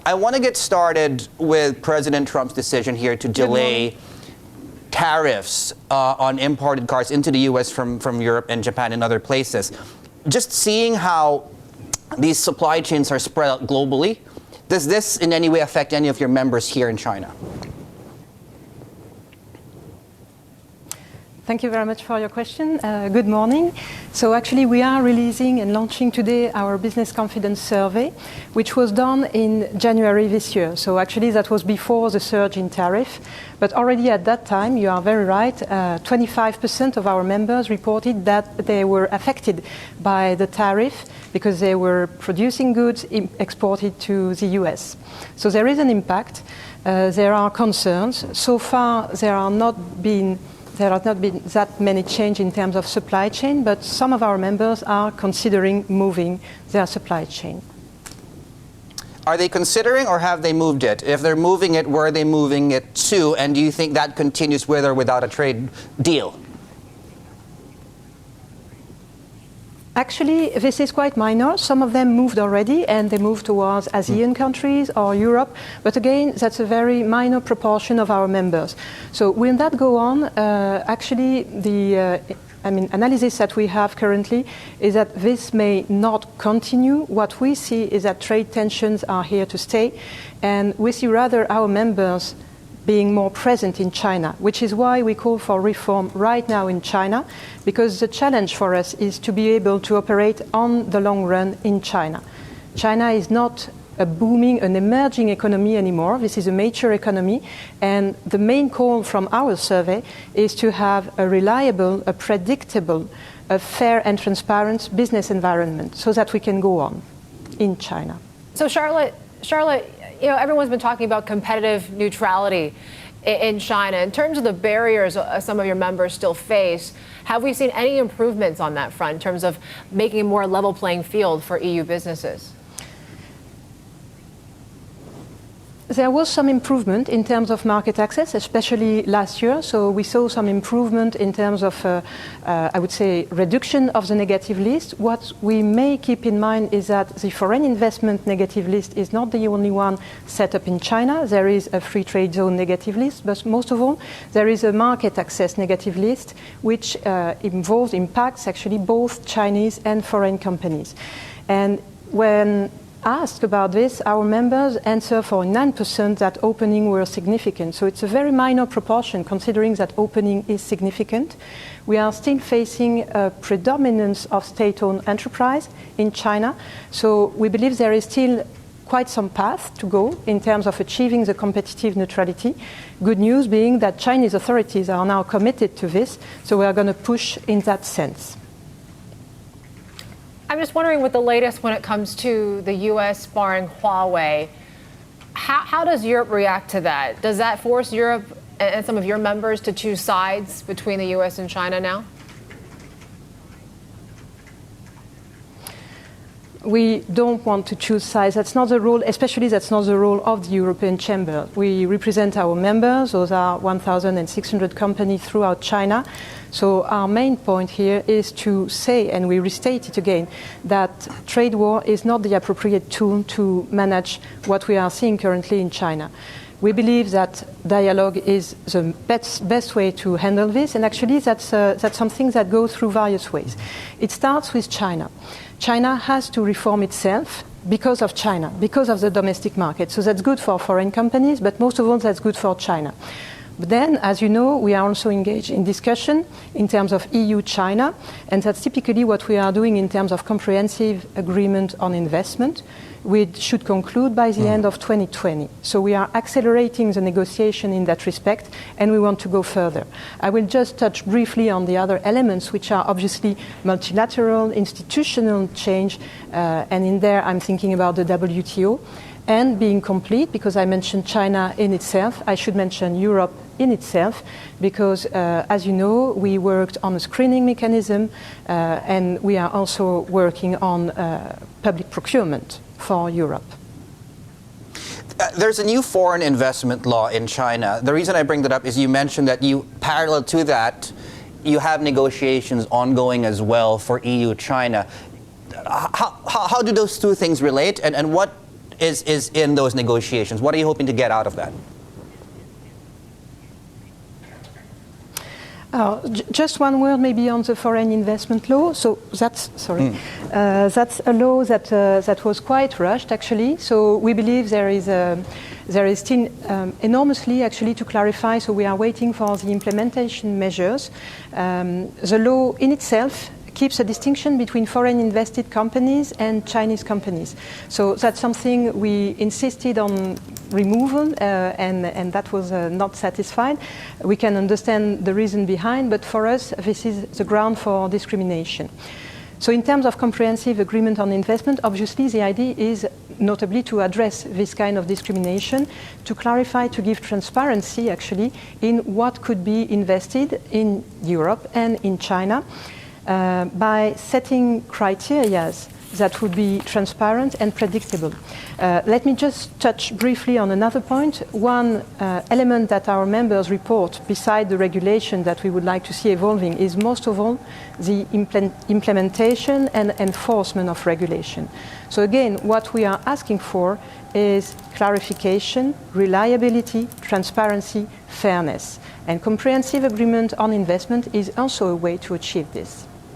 I want to get started with President Trump's decision here to delay tariffs on imported cars into the U.S. from Europe and Japan and other places. Just seeing how these supply chains are spread out globally, does this in any way affect any of your members here in China? Thank you very much for your question. Good morning. So actually we are releasing and launching today our business confidence survey, which was done in January this year. So actually that was before the surge in tariff. But already at that time, you are very right, 25% of our members reported that they were affected by the tariff because they were producing goods exported to the US. So there is an impact. There are concerns. So far, there has not been that many change in terms of supply chain, but some of our members are considering moving their supply chain. Are they considering or have they moved it? If they're moving it, where are they moving it to? And do you think that continues with or without a trade deal? Actually, this is quite minor. Some of them moved already, and they moved towards ASEAN countries or Europe. But again, that's a very minor proportion of our members. So will that go on? Actually, the analysis that we have currently is that this may not continue. What we see is that trade tensions are here to stay, and we see rather our members being more present in China, which is why we call for reform right now in China, because the challenge for us is to be able to operate on the long run in China. China is not a booming, an emerging economy anymore. This is a mature economy, and the main call from our survey is to have a reliable, a predictable, a fair and transparent business environment so that we can go on in China. So Charlotte, you know, everyone's been talking about competitive neutrality in China. In terms of the barriers some of your members still face, have we seen any improvements on that front in terms of making a more level playing field for EU businesses? There was some improvement in terms of market access, especially last year. So we saw some improvement in terms of, I would say, reduction of the negative list. What we may keep in mind is that the foreign investment negative list is not the only one set up in China. There is a free trade zone negative list, but most of all, there is a market access negative list, which impacts actually both Chinese and foreign companies. And when asked about this, our members answer for 9% that opening were significant. So it's a very minor proportion considering that opening is significant. We are still facing a predominance of state-owned enterprise in China. So we believe there is still quite some path to go in terms of achieving the competitive neutrality. Good news being that Chinese authorities are now committed to this. So we are going to push in that sense. I'm just wondering, with the latest when it comes to the U.S. barring Huawei, how does Europe react to that? Does that force Europe and some of your members to choose sides between the U.S. and China now? We don't want to choose sides. That's not the role, especially that's not the role of the European Chamber. We represent our members. Those are 1,600 companies throughout China. So our main point here is to say, and we restate it again, that trade war is not the appropriate tool to manage what we are seeing currently in China. We believe that dialogue is the best way to handle this, and actually that's something that goes through various ways. It starts with China. China has to reform itself because of China, because of the domestic market. So that's good for foreign companies, but most of all, that's good for China. But then, as you know, we are also engaged in discussion in terms of EU-China, and that's typically what we are doing in terms of comprehensive agreement on investment, which should conclude by the end of 2020. So we are accelerating the negotiation in that respect, and we want to go further. I will just touch briefly on the other elements, which are obviously multilateral, institutional change, and in there I'm thinking about the WTO, and being complete, because I mentioned China in itself, I should mention Europe in itself, because as you know, we worked on a screening mechanism, and we are also working on public procurement for Europe. There's a new foreign investment law in China. The reason I bring that up is you mentioned that parallel to that, you have negotiations ongoing as well for EU-China. How do those two things relate, and what is in those negotiations? What are you hoping to get out of that? Just one word maybe on the foreign investment law. So that's a law that was quite rushed actually. So we believe there is still enormously actually to clarify. So we are waiting for the implementation measures. The law in itself keeps a distinction between foreign invested companies and Chinese companies. So that's something we insisted on removal, and that was not satisfied. We can understand the reason behind, but for us, this is the ground for discrimination. So in terms of comprehensive agreement on investment, obviously the idea is notably to address this kind of discrimination, to clarify, to give transparency actually in what could be invested in Europe and in China, by setting criteria that would be transparent and predictable. Let me just touch briefly on another point. One element that our members report, beside the regulation that we would like to see evolving, is most of all the implementation and enforcement of regulation. So again, what we are asking for is clarification, reliability, transparency, fairness. And comprehensive agreement on investment is also a way to achieve this.